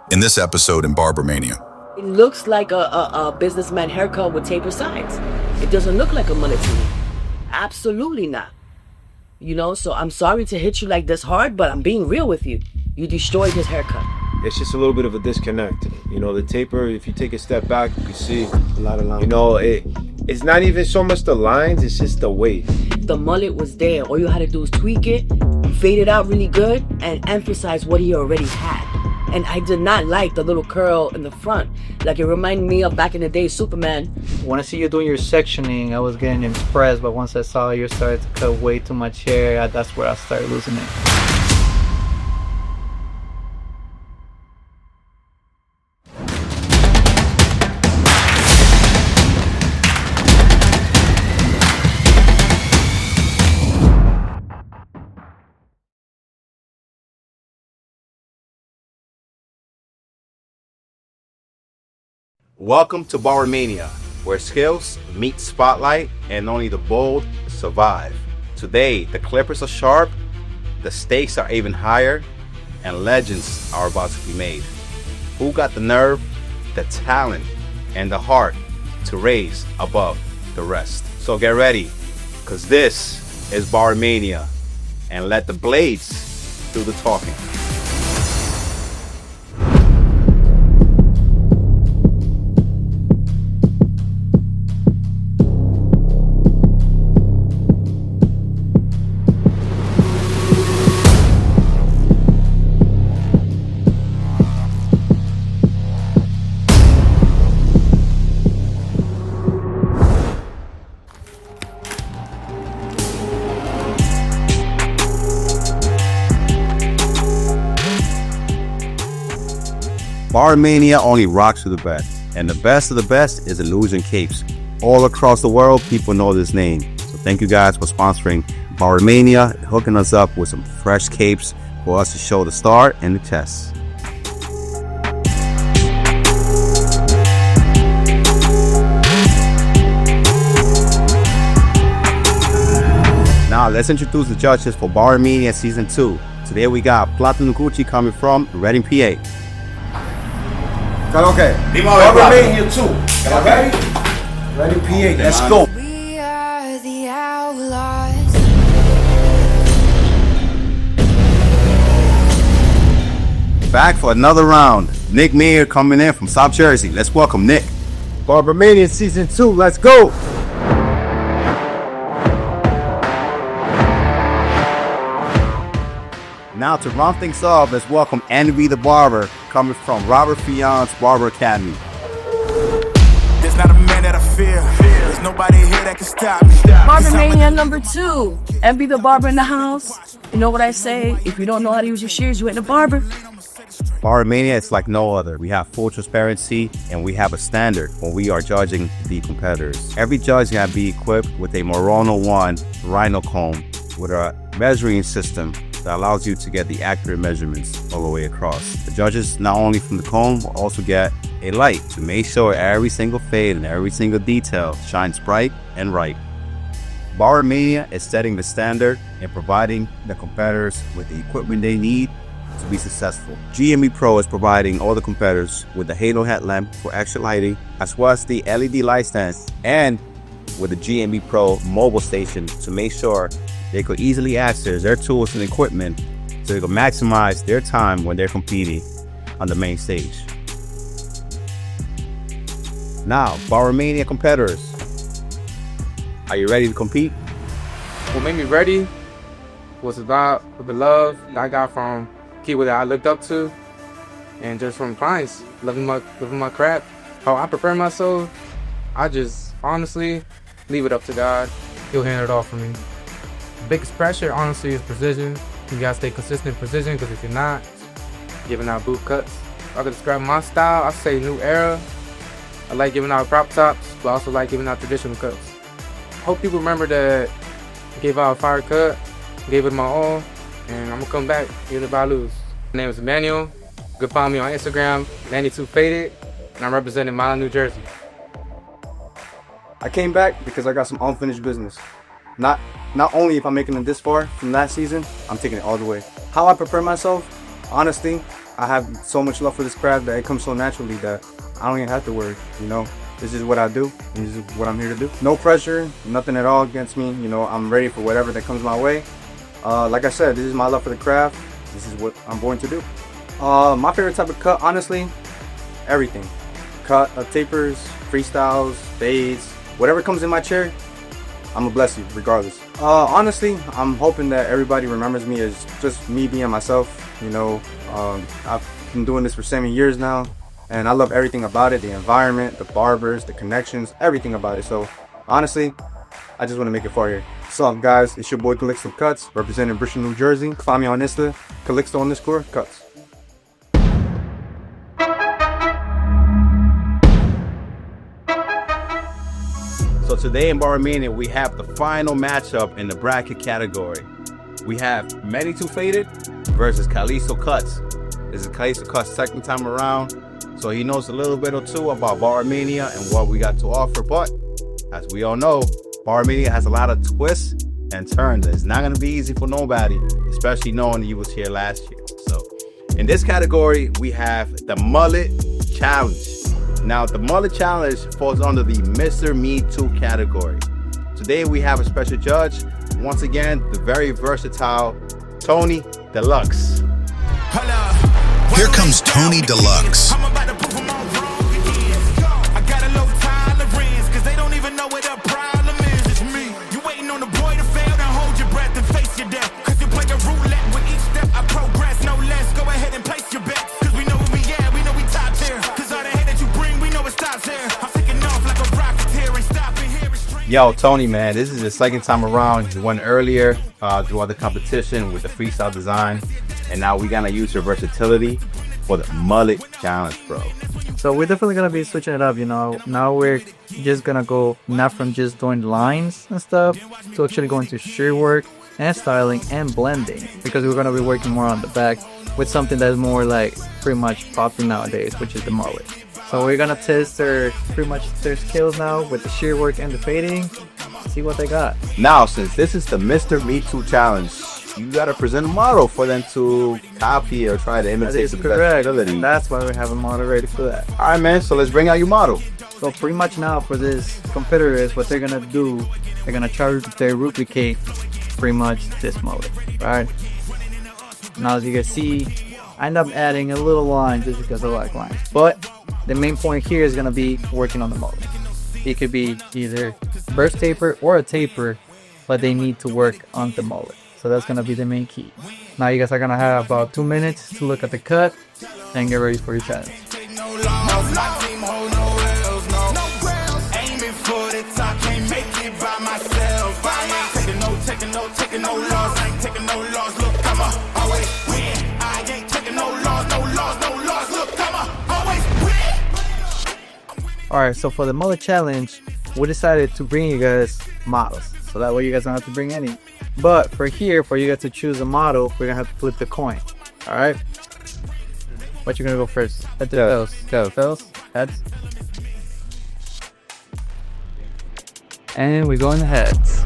In this episode in BarberMania. It looks like a businessman haircut with taper sides. It doesn't look like a mullet to me. Absolutely not. You know, so I'm sorry to hit you like this hard, but I'm being real with you. You destroyed his haircut. It's just a little bit of a disconnect. You know, the taper, if you take a step back, you can see a lot of lines. You know, it's not even so much the lines, it's just the weight. The mullet was there. All you had to do was tweak it, fade it out really good, and emphasize what he already had. And I did not like the little curl in the front. Like, it reminded me of back in the day, Superman. When I see you doing your sectioning, I was getting impressed, but once I saw you started to cut way too much hair, that's where I started losing it. Welcome to BarberMania, where skills meet spotlight and only the bold survive. Today, the clippers are sharp, the stakes are even higher, and legends are about to be made. Who got the nerve, the talent, and the heart to raise above the rest? So get ready, because this is BarberMania, and let the blades do the talking. BarberMania only rocks with the best, and the best of the best is illusion capes. All across the world, people know this name. So thank you guys for sponsoring BarberMania, hooking us up with some fresh capes for us to show the start and the test. Now let's introduce the judges for BarberMania Season 2. Today we got Platinum Gucci coming from Reading, PA. Okay. BarberMania 2. Y'all ready? Ready, PA. Let's go. We are the outlaws. Back for another round. Nick Mayer coming in from South Jersey. Let's welcome Nick. BarberMania Season 2. Let's go. Now to round things off, let's welcome Envy the Barber coming from Robert Fion's Barber Academy. There's not a man that I fear. There's nobody here that can stop me. BarberMania number 2. Envy the barber in the house. You know what I say? If you don't know how to use your shears, you ain't a barber. BarberMania is like no other. We have full transparency and we have a standard when we are judging the competitors. Every judge can be equipped with a Morono 1 rhino comb with a measuring system that allows you to get the accurate measurements all the way across. The judges, not only from the comb, will also get a light to make sure every single fade and every single detail shines bright and right. BarberMania is setting the standard and providing the competitors with the equipment they need to be successful. GMB Pro is providing all the competitors with the halo headlamp for extra lighting, as well as the LED light stands, and with the GMB Pro mobile station to make sure they could easily access their tools and equipment so they can maximize their time when they're competing on the main stage. Now, BarberMania competitors, are you ready to compete? What made me ready was about the love that I got from people that I looked up to, and just from clients, loving my craft, how I prepare myself. I just honestly leave it up to God. He'll handle it all for me. The biggest pressure, honestly, is precision. You gotta stay consistent in precision, because if you're not, giving out boot cuts. If I could describe my style, I say new era. I like giving out prop tops, but I also like giving out traditional cuts. Hope people remember that I gave out a fire cut, gave it my all, and I'm gonna come back even if I lose. My name is Emmanuel. You can find me on Instagram, Manny2Faded, and I'm representing Mania, New Jersey. I came back because I got some unfinished business. Not only if I'm making it this far from last season, I'm taking it all the way. How I prepare myself, honestly, I have so much love for this craft that it comes so naturally that I don't even have to worry, you know. This is what I do, and this is what I'm here to do. No pressure, nothing at all against me, you know. I'm ready for whatever that comes my way. Like I said, this is my love for the craft. This is what I'm going to do. My favorite type of cut, honestly, everything. Cut, tapers, freestyles, fades, whatever comes in my chair, I'm gonna bless you regardless. Honestly, I'm hoping that everybody remembers me as just me being myself. You know, I've been doing this for 7 years now, and I love everything about it, the environment, the barbers, the connections, everything about it. So honestly, I just want to make it far here. What's up, guys? It's your boy Calixto Cuts, representing Bristol, New Jersey. Find me on Insta, Calixto_Cuts. So today in BarberMania, we have the final matchup in the bracket category. We have Manny Too Faded versus Calixto Cuts. This is Calixto Cuts' second time around, so he knows a little bit or two about BarberMania and what we got to offer. But as we all know, BarberMania has a lot of twists and turns. It's not going to be easy for nobody, especially knowing you was here last year. So in this category, we have the Mullet Challenge. Now, the Mullet Challenge falls under the Mr. Me Too category. Today, we have a special judge. Once again, the very versatile Tony Deluxe. Here comes Tony Deluxe. Yo, Tony, man, this is the second time around. You won earlier throughout the competition with the freestyle design, and now we're gonna use your versatility for the Mullet Challenge, bro. So we're definitely gonna be switching it up, you know. Now we're just gonna go not from just doing lines and stuff to actually going to shear work and styling and blending, because we're gonna be working more on the back with something that's more like pretty much popular nowadays, which is the mullet. So we're gonna test their skills now with the shear work and the fading. See what they got. Now, since this is the Mr. Me Too Challenge, you gotta present a model for them to copy or try to imitate the best ability. That's why we have a model ready for that. All right, man. So let's bring out your model. So pretty much now for this competitor is what they're gonna do. They're gonna try to replicate pretty much this mullet, right? Now, as you can see, I end up adding a little line just because I like lines, but the main point here is gonna be working on the mullet. It could be either burst taper or a taper, but they need to work on the mullet. So that's gonna be the main key. Now you guys are gonna have about 2 minutes to look at the cut and get ready for your challenge. Alright, so for the mullet challenge, we decided to bring you guys models, so that way you guys don't have to bring any. But for here, for you guys to choose a model, we're gonna have to flip the coin. Alright? What you gonna go first? Heads or tails? Tails? Heads? And we go in the heads.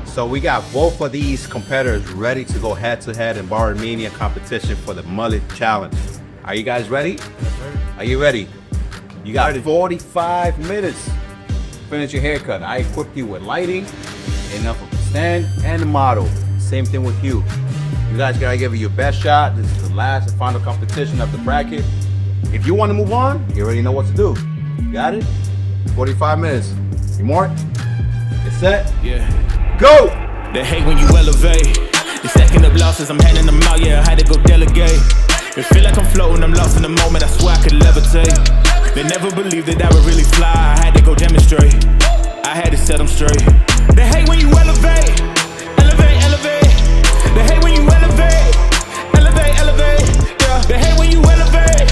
So we got both of these competitors ready to go head-to-head in BarberMania competition for the Mullet Challenge. Are you guys ready? Are you ready? You got 45 minutes to finish your haircut. I equipped you with lighting, enough of the stand, and the model. Same thing with you. You guys gotta give it your best shot. This is the last and final competition of the bracket. If you want to move on, you already know what to do. You got it? 45 minutes. You marked? It's set? Yeah. Go! They hate when you elevate. They stacking up losses, I'm handing them out, yeah, I had to go delegate. It feel like I'm floating, I'm lost in the moment, I swear I could levitate. They never believed that I would really fly, I had to go demonstrate. I had to set them straight. They hate when you elevate. Elevate, elevate. They hate when you elevate. Elevate, elevate. Yeah. They hate when you elevate.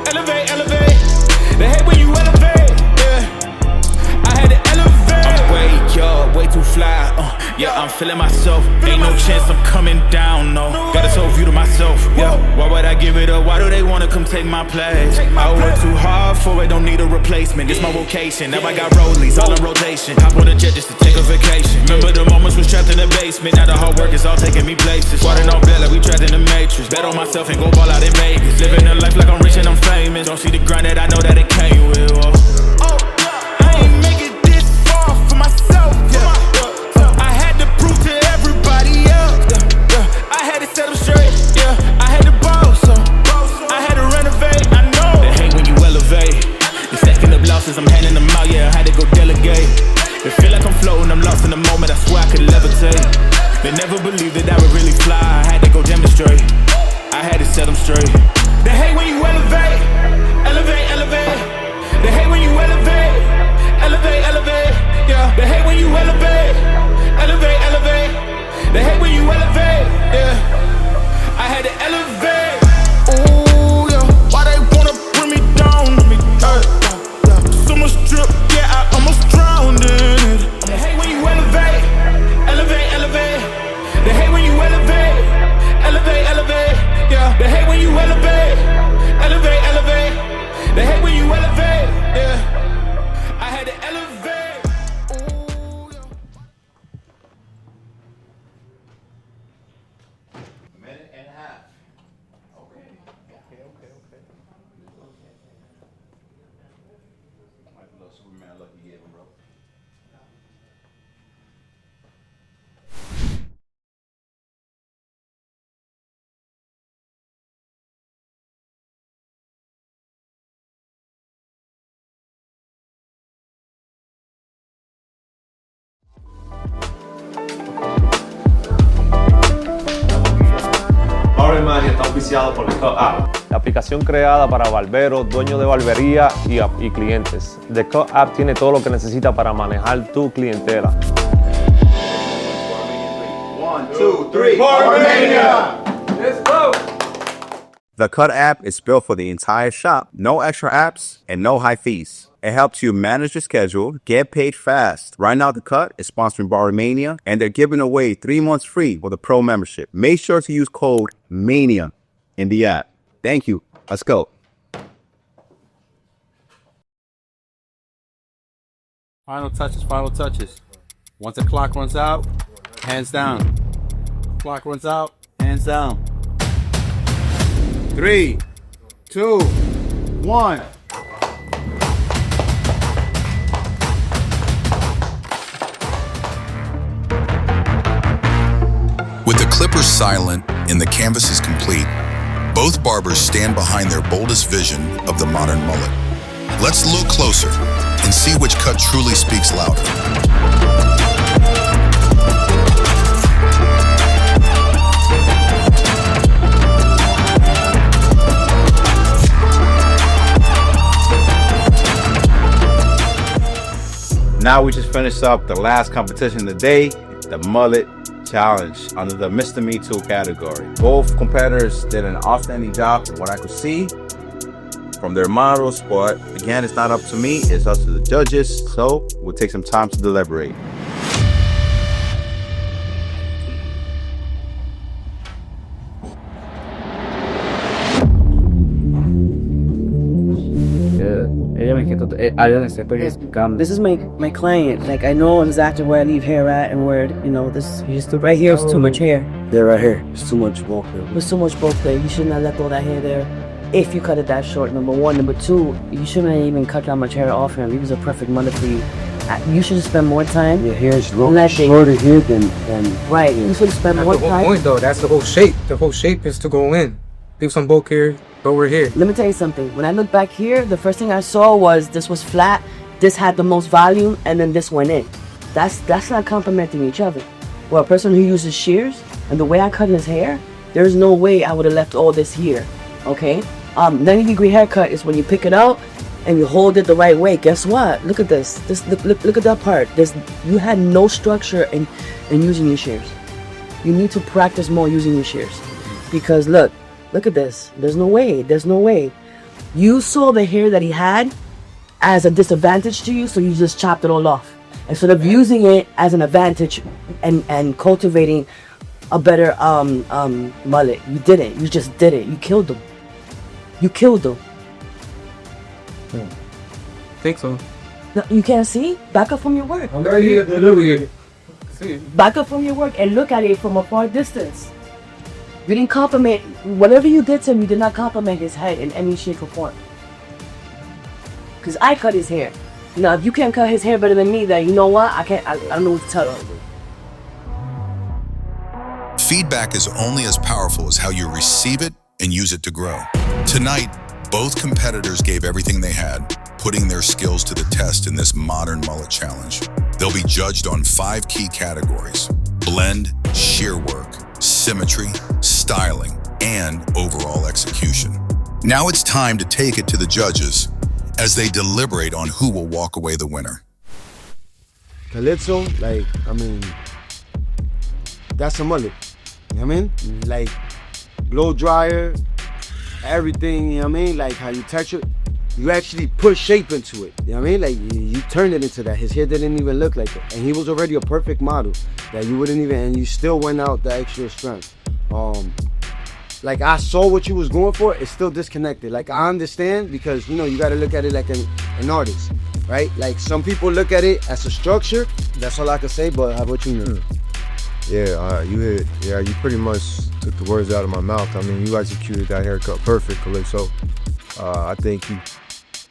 Elevate, elevate. They hate when you elevate. feeling myself. Ain't no chance I'm coming down, no. Got a soul view to myself, yeah. Why would I give it up? Why do they wanna come take my place? I work too hard for it, don't need a replacement. This my vocation, now I got rollies, all in rotation. Hop on a jet just to take a vacation. Remember the moments was trapped in the basement. Now the hard work is all taking me places. Water no bed like we trapped in the matrix. Bet on myself and go ball out in Vegas. Living a life like I'm rich and I'm famous. Don't see the grind that I know that it came with. Oh, I ain't make it this far for myself, yeah. I had to prove to everybody else, yeah. I had to set them straight, yeah. I had to boss, so I had to renovate, I know. They hate when you elevate. You're stacking up losses, I'm handing them out, yeah. I had to go delegate. It feel like I'm floating, I'm lost in the moment, I swear I could levitate. They never believed that I would really fly, I had to go demonstrate. I had to set them straight. They hate when you elevate, elevate, elevate. They hate when you elevate, elevate, elevate. Yeah, they hate when you elevate, elevate, elevate. They hate when you elevate, yeah. I had to elevate. Ooh, yeah. Why they wanna bring me down? So much drip, yeah, I almost drowned in it. They hate when you elevate, elevate, elevate. They hate when you elevate, elevate, elevate. Yeah, they hate when you elevate, elevate, elevate. They hate when you elevate, yeah. I had to elevate. Ooh, yeah. Minute and a half. Okay. Like a little Superman look you gave him, bro. BarberMania está auspiciado por The Cut App, la aplicación creada para barberos, dueños de barbería y clientes. The Cut App tiene todo lo que necesita para manejar tu clientela. 1, 2, 3, BarberMania! Let's go! The Cut app is built for the entire shop. No extra apps and no high fees. It helps you manage your schedule, get paid fast. Right now, The Cut is sponsoring BarberMania, and they're giving away 3 months free with a pro membership. Make sure to use code MANIA in the app. Thank you. Let's go. Final touches, final touches. Once the clock runs out, hands down. Clock runs out, hands down. 3, 2, 1. With the clippers silent and the canvas is complete, both barbers stand behind their boldest vision of the modern mullet. Let's look closer and see which cut truly speaks louder. Now we just finished up the last competition of the day, the mullet challenge under the Mr. Me Too category. Both competitors did an outstanding job from what I could see from their models, but again, it's not up to me, it's up to the judges, so we'll take some time to deliberate. This is my client. Like, I know exactly where I leave hair at and where, you know, this right here is too much hair. There, right here. It's too much bulk there. There's too much bulk there. You shouldn't have left all that hair there. If you cut it that short, number one. Number two, you shouldn't have even cut that much hair off him. He was a perfect mullet for you. You should spend more time. Your hair is shorter here than right. You should spend more time. That's the whole point, though. That's the whole shape. The whole shape is to go in. Leave some bulk here. Go over here. Let me tell you something. When I look back here, the first thing I saw was this was flat. This had the most volume, and then this went in. That's not complementing each other. Well, a person who uses shears and the way I cut his hair, there's no way I would have left all this here. Okay. 90-degree haircut is when you pick it out and you hold it the right way. Guess what? Look at this. Look at that part. You had no structure in using your shears. You need to practice more using your shears, because look at this. There's no way. You saw the hair that he had as a disadvantage to you, so you just chopped it all off. instead of using it as an advantage and cultivating a better mullet. You didn't. You just did it. You killed them. You killed them. Think so. No, you can't see? Back up from your work. I'm right here. Literally. See. Back up from your work and look at it from a far distance. You didn't compliment, whatever you did to him, you did not compliment his head in any shape or form. Because I cut his hair. Now, if you can't cut his hair better than me, then you know what? I don't know what to tell you. Feedback is only as powerful as how you receive it and use it to grow. Tonight, both competitors gave everything they had, putting their skills to the test in this modern mullet challenge. They'll be judged on 5 key categories: blend, shear work, symmetry, styling, and overall execution. Now it's time to take it to the judges as they deliberate on who will walk away the winner. Calixto, like, I mean, that's a mullet. You know what I mean? Like, blow dryer, everything, you know what I mean? Like, how you touch it, you actually put shape into it. You know what I mean? Like, you turned it into that. His hair didn't even look like it. And he was already a perfect model that you wouldn't even, and you still went out the extra strength. Like, I saw what you was going for, it's still disconnected. Like, I understand because, you know, you got to look at it like an artist, right? Like, some people look at it as a structure. That's all I can say, but how about you, Yeah, you pretty much took the words out of my mouth. I mean, you executed that haircut perfect, Calixto. I think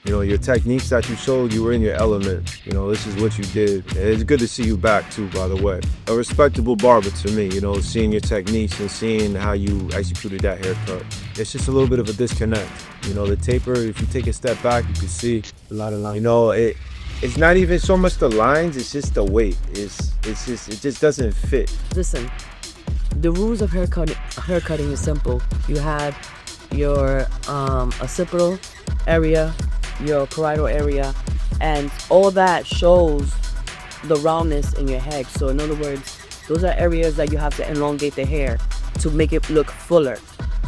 you know, your techniques that you showed, you were in your element. You know, this is what you did. It's good to see you back too, by the way. A respectable barber to me, you know, seeing your techniques and seeing how you executed that haircut. It's just a little bit of a disconnect. You know, the taper, if you take a step back, you can see a lot of lines. You know, it's not even so much the lines, it's just the weight. It just doesn't fit. Listen, the rules of haircutting is simple. You have your occipital area, your parietal area, and all that shows the roundness in your head. So in other words, those are areas that you have to elongate the hair to make it look fuller.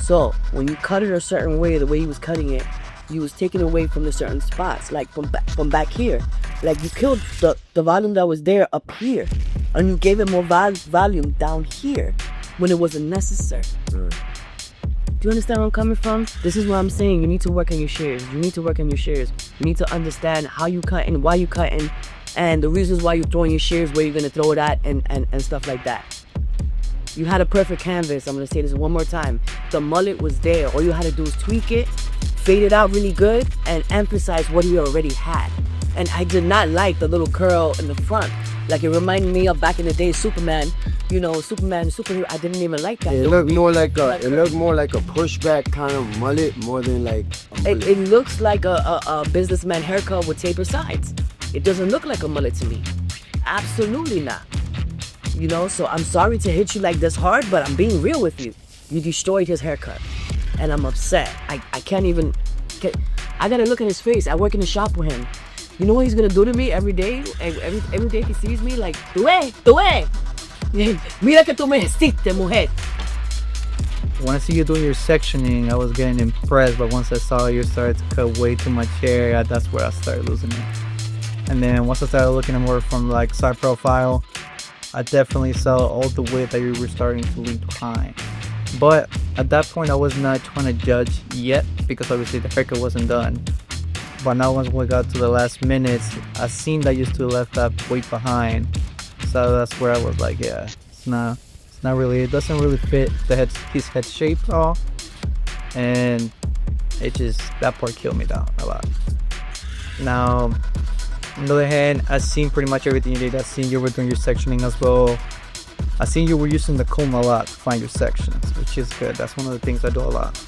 So when you cut it a certain way, the way he was cutting it, you was taking away from the certain spots, like from back here. Like you killed the volume that was there up here, and you gave it more volume down here when it wasn't necessary. Do you understand where I'm coming from? This is what I'm saying. You need to work on your shears. You need to work on your shears. You need to understand how you cut and why you cutting, and the reasons why you're throwing your shears, where you're gonna throw it at, and stuff like that. You had a perfect canvas. I'm gonna say this one more time. The mullet was there. All you had to do was tweak it, fade it out really good, and emphasize what you already had. And I did not like the little curl in the front. Like it reminded me of back in the day, Superman. You know, superhero. I didn't even like that. It looked more like a pushback kind of mullet more than like a mullet. It looks like a businessman haircut with taper sides. It doesn't look like a mullet to me. Absolutely not. You know, so I'm sorry to hit you like this hard, but I'm being real with you. You destroyed his haircut, and I'm upset. I can't even. I gotta look at his face. I work in the shop with him. You know what he's gonna do to me every day? Every day he sees me, like, tú ves. Mira que tú me hiciste, mujer. When I see you doing your sectioning, I was getting impressed, but once I saw you started to cut way too much hair, that's where I started losing it. And then once I started looking at more from like side profile, I definitely saw all the way that you were starting to lean behind. But at that point, I was not trying to judge yet because obviously the haircut wasn't done. But now once we got to the last minutes, I seen that you still left that weight behind. So that's where I was like, yeah, it's not really, it doesn't really fit his head shape at all. And that part killed me down a lot. Now, on the other hand, I've seen pretty much everything you did. I've seen you were doing your sectioning as well. I seen you were using the comb a lot to find your sections, which is good. That's one of the things I do a lot.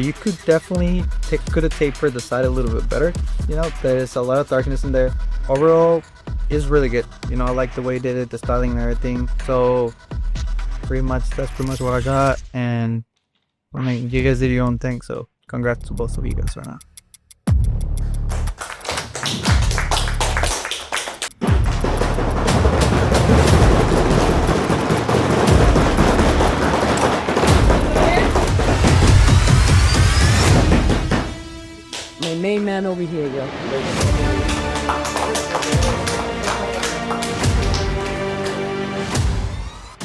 You could definitely could have tapered the side a little bit better. You know, there's a lot of darkness in there. Overall, it's really good. You know, I like the way you did it, the styling and everything. So that's pretty much what I got. And I mean, you guys did your own thing. So congrats to both of you guys right now. My main man over here, yo.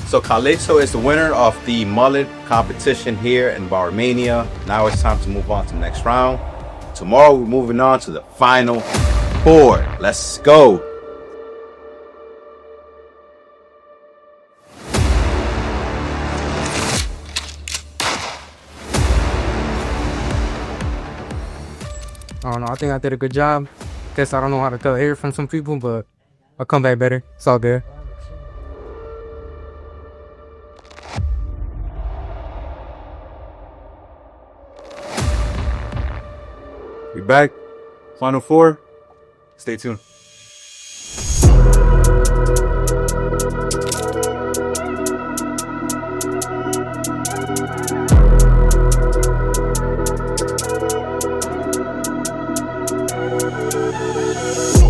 So Calixto is the winner of the mullet competition here in BarberMania. Now it's time to move on to the next round. Tomorrow we're moving on to the final 4. Let's go. I don't know. I think I did a good job. Guess I don't know how to cut hair from some people, but I'll come back better. It's all good. We back. Final 4. Stay tuned.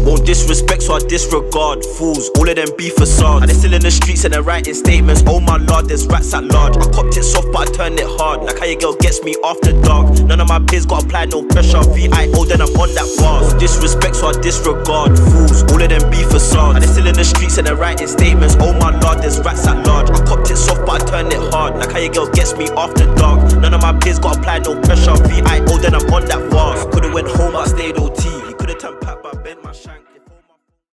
Won't disrespect, so I disregard fools. All of them be facades. And they're still in the streets and they're writing statements. Oh my lord, there's rats at large. I copped it soft, but I turned it hard. Like how your girl gets me after dark. None of my peers got applied, no pressure. VIO, then I'm on that bar. Won't disrespect, so I disregard fools. All of them be facades. And they're still in the streets and they're writing statements. Oh my lord, there's rats at large. I copped it soft, but I turned it hard. Like how your girl gets me after dark. None of my peers got applied, no pressure. VIO, then I'm on that bar. Could've went home, but I stayed OT. You could've turned pat, but I bent my shank.